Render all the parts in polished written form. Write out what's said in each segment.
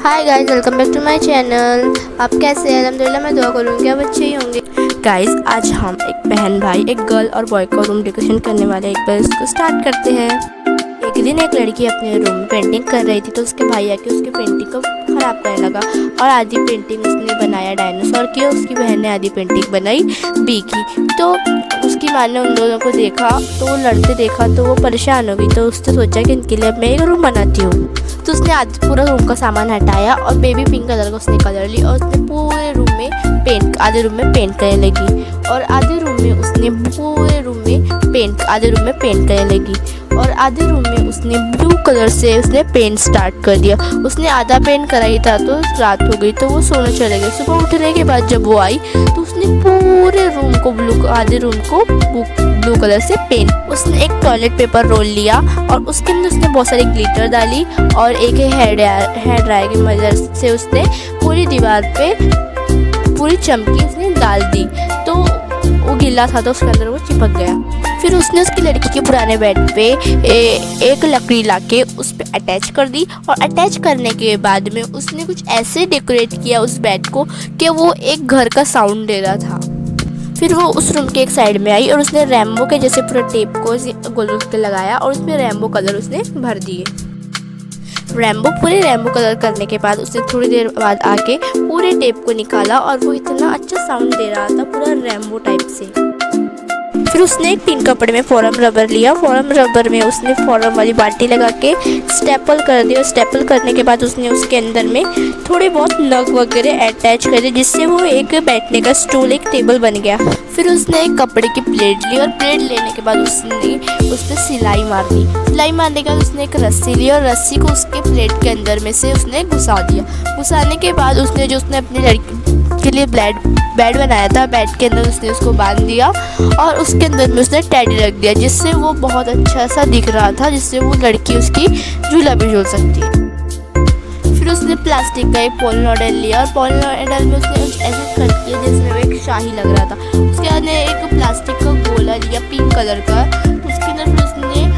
Hi guys, welcome back to my channel. आप कैसे हैं? अल्हम्दुलिल्लाह मैं दुआ करूँगी आप अच्छे ही होंगे। गाइस, आज हम एक बहन भाई, एक गर्ल और बॉय का रूम डेकोरेशन करने वाले। एक बार इसको स्टार्ट करते हैं। एक दिन एक लड़की अपने रूम में पेंटिंग कर रही थी तो उसके भाई आके उसकी पेंटिंग को ख़राब करने लगा और आधी पेंटिंग उसने बनाया डायनासोर की और उसकी बहन ने आधी पेंटिंग बनाई बी की। तो उसकी माँ ने उन दोनों को देखा तो वो लड़ते देखा तो वो परेशान हो गई। तो उसने सोचा कि इनके लिए अब मैं एक रूम बनाती हूँ। तो उसने आधे पूरा रूम का सामान हटाया और बेबी पिंक कलर का उसने कलर ली और उसने पूरे रूम में आधे रूम में पेंट करने लगी और आधे रूम में उसने पूरे रूम में आधे रूम में पेंट करने लगी और आधे रूम में उसने ब्लू कलर से उसने पेंट स्टार्ट कर दिया। उसने आधा पेंट करा ही था तो रात हो गई तो वो सोने चले गए। सुबह उठने के बाद जब वो आई तो उसने पूरे रूम को आधे रूम को ब्लू कलर से पेंट। उसने एक टॉयलेट पेपर रोल लिया और उसके अंदर उसने बहुत सारी ग्लिटर डाली और एक हेयर ड्रायर की मदद से उसने पूरी दीवार पे पूरी चमकी उसने डाल दी तो वो गीला था तो उसके अंदर वो चिपक गया। फिर उसने उसकी लड़की के पुराने बेड पे एक लकड़ी लाके उस पे अटैच कर दी और अटैच करने के बाद में उसने कुछ ऐसे डेकोरेट किया उस बेड को कि वो एक घर का साउंड दे रहा था। फिर वो उस रूम के एक साइड में आई और उसने रैम्बो के जैसे पूरे टेप को गोल के लगाया और उसमें रैम्बो कलर उसने भर दिए। पूरे रैम्बो कलर करने के बाद उसने थोड़ी देर बाद आके पूरे टेप को निकाला और वो इतना अच्छा साउंड दे रहा था पूरा रैम्बो टाइप से। फिर उसने एक पिंक कपड़े में फोरम रबर लिया। फोरम रबर में उसने फोरम वाली बाल्टी लगा के स्टेपल कर दिया। स्टेपल करने के बाद उसने उसके अंदर में थोड़े बहुत नग वगैरह अटैच कर दिए जिससे वो एक बैठने का स्टूल एक टेबल बन गया। फिर उसने एक कपड़े की प्लेट ली और प्लेट लेने के बाद उसने उस पर सिलाई मार दी। सिलाई मारने के बाद उसने एक रस्सी ली और रस्सी को उसके प्लेट के अंदर में से उसने घुसा दिया। घुसाने के बाद उसने अपने लड़की के लिए बेड बनाया था, बेड के अंदर उसने उसको बांध दिया और उसके अंदर में उसने टेडी रख दिया जिससे वो बहुत अच्छा सा दिख रहा था, जिससे वो लड़की उसकी झूला भी झूल सकती है। फिर उसने प्लास्टिक का एक पोल मॉडल लिया और पोल मॉडल में उसने ऐसे कट किया जैसे वो एक शाही लग रहा था। उसके बाद एक प्लास्टिक का गोला लिया पिंक कलर का, उसके अंदर फिर उसने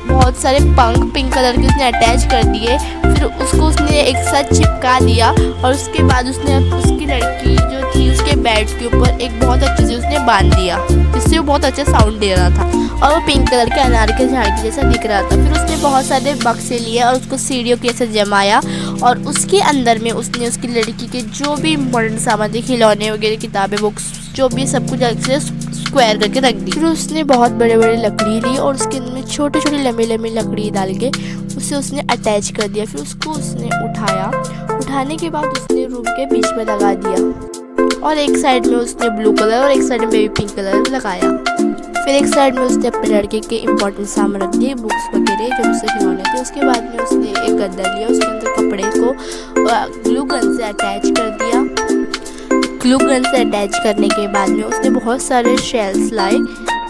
बहुत सारे पंख पिंक कलर के उसने अटैच कर दिए। फिर उसको उसने एक साथ चिपका दिया और उसके बाद उसने उसकी लड़की जो थी उसके बेड के ऊपर एक बहुत अच्छे से उसने बांध दिया जिससे वो बहुत अच्छा साउंड दे रहा था और वो पिंक कलर के अनार के झाड़ के जैसा दिख रहा था। फिर उसने बहुत सारे बक्से लिए और उसको सीढ़ियों के जैसे जमाया और उसके अंदर में उसने उसकी लड़की के जो भी इम्पोर्टेंट सामान थे, खिलौने वगैरह, किताबें, बुक्स, जो भी सब कुछ अच्छे स्क्वायर करके रख दी। फिर उसने बहुत बड़े बड़े लकड़ी ली और उसके अंदर में छोटे छोटे लंबी लंबी लकड़ी डाल के उसे उसने अटैच कर दिया। फिर उसको उसने उठाने के बाद उसने रूम के बीच में लगा दिया और एक साइड में उसने ब्लू कलर और एक साइड में बेबी पिंक कलर लगाया। फिर एक साइड में उसने अपने लड़के के इम्पोर्टेंट सामान रख दिए, बुक्स वगैरह जो उससे खिलौने थे। उसके बाद में उसने एक गद्दा लिया, उसके अंदर कपड़े को ग्लू गन से अटैच कर दिया। ग्लू गन से अटैच करने के बाद में उसने बहुत सारे शेल्स लाए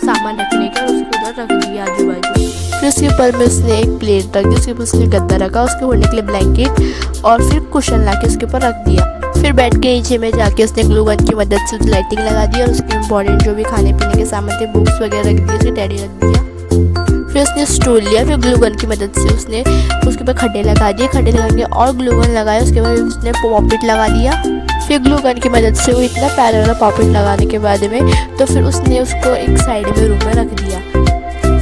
सामान रखने के और उसको उधर रख दिया आजू बाजू। फिर उसके ऊपर में उसने एक प्लेट रख दी, उसके ऊपर उसने गद्दा रखा, उसके ओढ़ने के लिए ब्लैंकेट और फिर कुशन ला के उसके ऊपर रख दिया। फिर बेड के नीचे में जाके उसने ग्लू गन की मदद से लाइटिंग लगा दी और उसके इम्पोर्टेंट जो भी खाने पीने के सामान थे, बुक्स वगैरह रख दिए, उसके टेडी रख दिया। फिर उसने स्टूल लिया, फिर ग्लू गन की मदद से उसने उसके ऊपर खड्डे लगा दिए, खड्डे लगाने और ग्लू गन लगाया। उसके बाद उसने पॉपिट लगा दिया। फिर ग्लू गन की मदद से वो इतना प्यारा वाला पॉपिट लगाने के बाद में तो फिर उसने उसको एक साइड में रूम में रख दिया।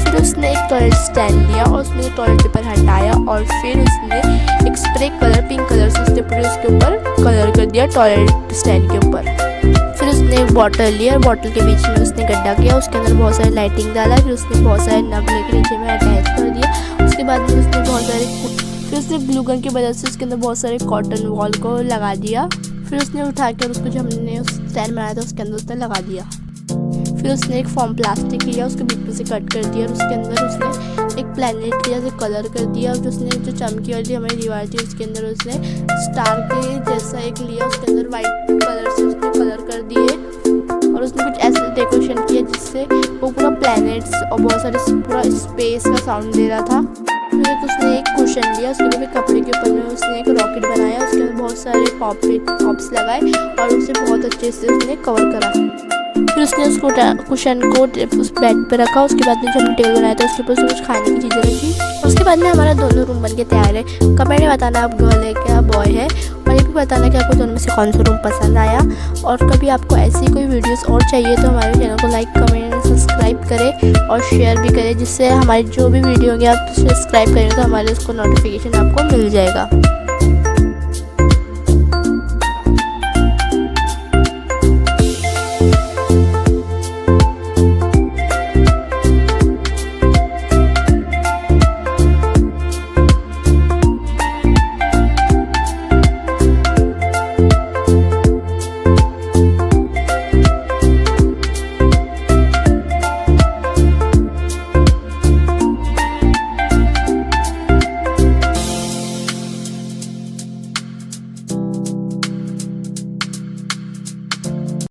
फिर उसने एक टॉयलेट स्टैंड लिया और उसने टॉयलेट पेपर हटाया और फिर उसने एक स्प्रे कलर पिंक कलर से उसने पूरे उसके ऊपर कलर कर दिया टॉयलेट स्टैंड के ऊपर। फिर उसने एक बॉटल लिया और बॉटल के बीच में उसने गड्ढा किया, उसके अंदर बहुत सारी लाइटिंग डाला। फिर उसने बहुत सारे नग लेके नीचे में अटैच कर दिया। उसके बाद में उसने फिर उसने ग्लू गन की मदद से उसके अंदर बहुत सारे कॉटन वॉल को लगा दिया। फिर उसने उठा कर उसको जो हमने स्टैंड बनाया था उसके अंदर उसने लगा दिया। फिर उसने एक फॉर्म प्लास्टिक लिया, उसके बीच में से कट कर दिया और उसके अंदर उसने एक प्लैनेट लिया से कलर कर दिया। और जो चमकी वाली हमारी दीवार थी उसके अंदर उसने स्टार के जैसा एक लिया, उसके अंदर वाइट कलर से उसने कलर कर दिए और उसने कुछ ऐसे डेकोरेशन किया जिससे वो पूरा प्लैनेट्स और बहुत सारे पूरा स्पेस का साउंड दे रहा था। फिर उसने एक कुशन लिया, उसके ऊपर कपड़े के ऊपर में उसने एक रॉकेट बनाया, उसके अंदर बहुत सारे पॉप्स लगाए और उसे बहुत अच्छे से उसने कवर करा। फिर उसने उसको कुशन को उस बेड पे रखा। उसके बाद में जो हमने टेबल बनाया था उसके ऊपर कुछ खाने की चीज़ें रखी। उसके बाद में हमारा दोनों रूम बन के तैयार है। कमेंट में बताना आप गर्ल है क्या बॉय है। बताना कि आपको दोनों में से कौन सा रूम पसंद आया। और कभी आपको ऐसी कोई वीडियोस और चाहिए तो हमारे चैनल को लाइक, कमेंट, सब्सक्राइब करें और शेयर भी करें, जिससे हमारी जो भी वीडियो होंगी आप सब्सक्राइब करेंगे तो हमारे उसको नोटिफिकेशन आपको मिल जाएगा।